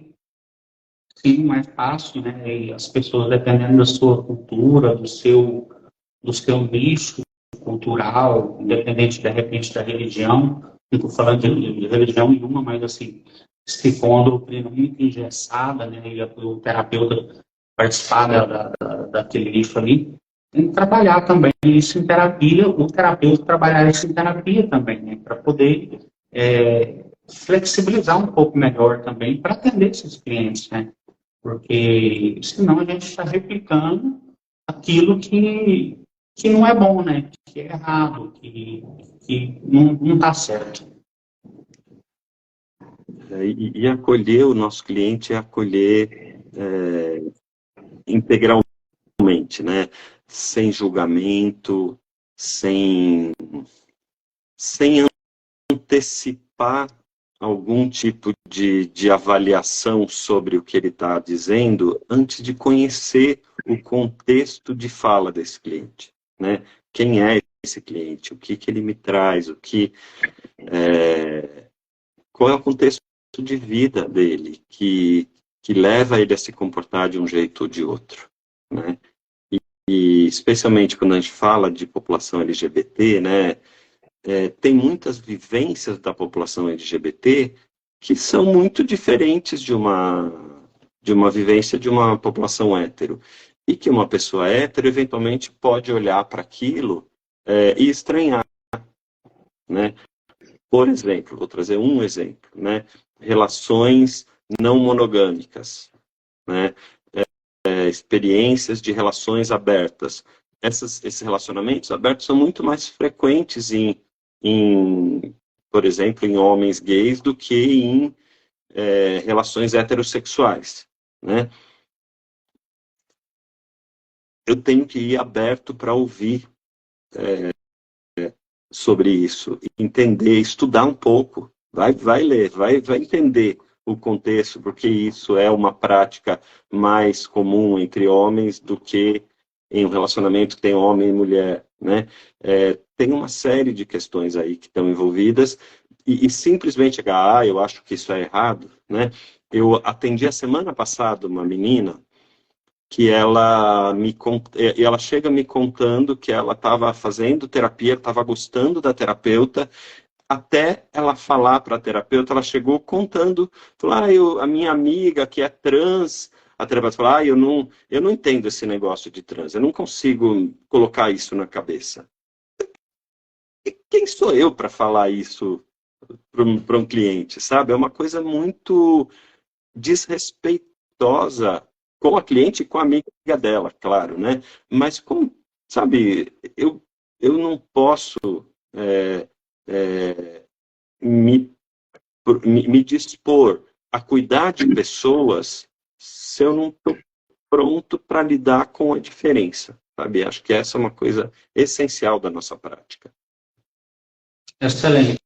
Sim, mais fácil, né? E as pessoas, dependendo da sua cultura, do seu nicho cultural, independente, de repente, da religião, não estou falando de religião nenhuma, mas, assim, se for uma doutrina muito engessada, né? E o terapeuta participar daquele nicho ali, tem que trabalhar também isso em terapia, o terapeuta trabalhar isso em terapia também, né? Para poder flexibilizar um pouco melhor também para atender esses clientes, né? Porque senão a gente está replicando aquilo que não é bom, né? Que é errado, que não está certo. E acolher o nosso cliente é acolher integralmente, né? Sem julgamento, sem antecipar algum tipo de avaliação sobre o que ele está dizendo antes de conhecer o contexto de fala desse cliente, né? Quem é esse cliente? O que ele me traz? Qual é o contexto de vida dele que leva ele a se comportar de um jeito ou de outro, né? E especialmente quando a gente fala de população LGBT, né? Tem muitas vivências da população LGBT que são muito diferentes de uma vivência de uma população hétero. E que uma pessoa hétero, eventualmente, pode olhar para aquilo e estranhar, né? Por exemplo, vou trazer um exemplo, né? Relações não monogâmicas, né? Experiências de relações abertas. Esses relacionamentos abertos são muito mais frequentes por exemplo, em homens gays do que em relações heterossexuais, né? Eu tenho que ir aberto para ouvir sobre isso, entender, estudar um pouco, vai ler, vai entender o contexto, porque isso é uma prática mais comum entre homens do que em um relacionamento que tem homem e mulher, né? Tem uma série de questões aí que estão envolvidas e simplesmente chegar, eu acho que isso é errado, né? Eu atendi a semana passada uma menina que ela chega me contando que ela estava fazendo terapia, estava gostando da terapeuta, até ela falar para a terapeuta, ela chegou contando, falou, a minha amiga que é trans, a terapeuta falou, eu não entendo esse negócio de trans, eu não consigo colocar isso na cabeça. E quem sou eu para falar isso para um cliente, sabe? É uma coisa muito desrespeitosa com a cliente e com a amiga dela, claro, né? Mas, sabe, eu não posso me dispor a cuidar de pessoas se eu não estou pronto para lidar com a diferença, sabe? Acho que essa é uma coisa essencial da nossa prática. Excelente.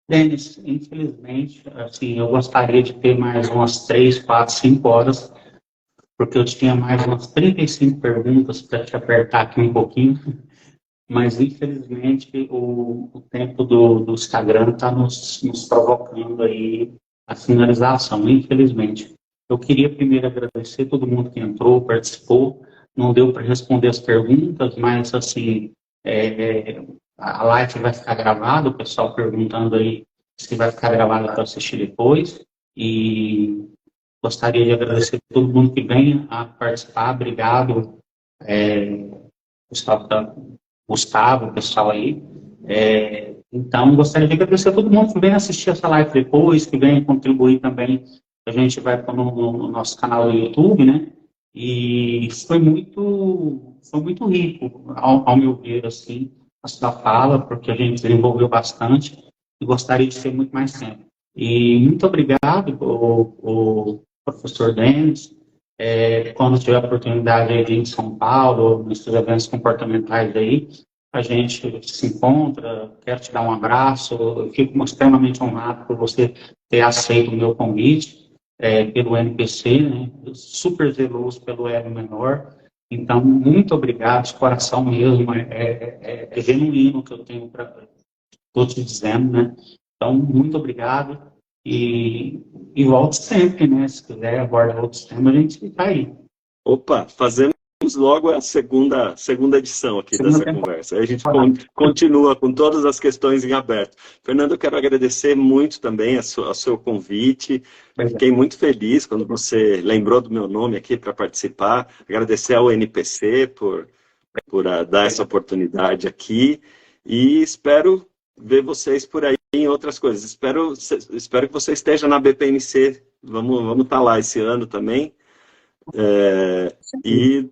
Denis, infelizmente, assim, eu gostaria de ter mais umas 3, 4, 5 horas, porque eu tinha mais umas 35 perguntas para te apertar aqui um pouquinho, mas infelizmente o tempo do Instagram está nos provocando aí a finalização, infelizmente. Eu queria primeiro agradecer todo mundo que entrou, participou, não deu para responder as perguntas, mas assim, a live vai ficar gravada, o pessoal perguntando aí se vai ficar gravada para assistir depois. E gostaria de agradecer a todo mundo que venha a participar. Obrigado, Gustavo, o pessoal aí. Então, gostaria de agradecer a todo mundo que vem assistir essa live depois, que vem contribuir também. A gente vai pôr no nosso canal do YouTube, né? E foi muito rico, ao meu ver, assim, a sua fala, porque a gente desenvolveu bastante e gostaria de ter muito mais tempo. E muito obrigado, o professor Denis. Quando tiver a oportunidade de ir em São Paulo, nesses eventos comportamentais aí, a gente se encontra, quero te dar um abraço, eu fico extremamente honrado por você ter aceito o meu convite pelo NPC, né? Super zeloso pelo elo menor. Então, muito obrigado, de coração mesmo, é genuíno o que eu tenho para estou te dizendo, né? Então, muito obrigado e volte sempre, né? Se quiser abordar outros temas, a gente está aí. Opa, fazemos logo a segunda edição aqui dessa conversa. Aí a gente continua com todas as questões em aberto. Fernando, eu quero agradecer muito também ao seu convite. Fiquei muito feliz quando você lembrou do meu nome aqui para participar. Agradecer ao NPC por dar essa oportunidade aqui. E espero ver vocês por aí em outras coisas. Espero que você esteja na BPMC. Vamos estar lá esse ano também. E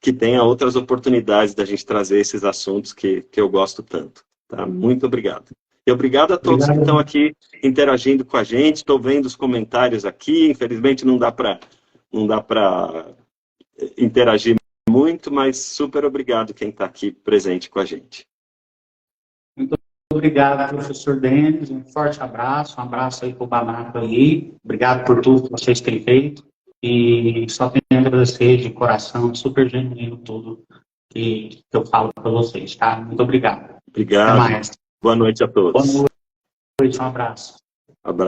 que tenha outras oportunidades da gente trazer esses assuntos que eu gosto tanto. Tá? Muito obrigado. E obrigado a todos que estão aqui interagindo com a gente. Estou vendo os comentários aqui. Infelizmente não dá para interagir muito, mas super obrigado quem está aqui presente com a gente. Muito obrigado, professor Denis. Um forte abraço. Um abraço aí para o Banato aí. Obrigado por tudo que vocês têm feito. E só tenho a agradecer de coração, super genuíno tudo que eu falo para vocês, tá? Muito obrigado. Obrigado. Até mais. Boa noite a todos. Boa noite, um abraço.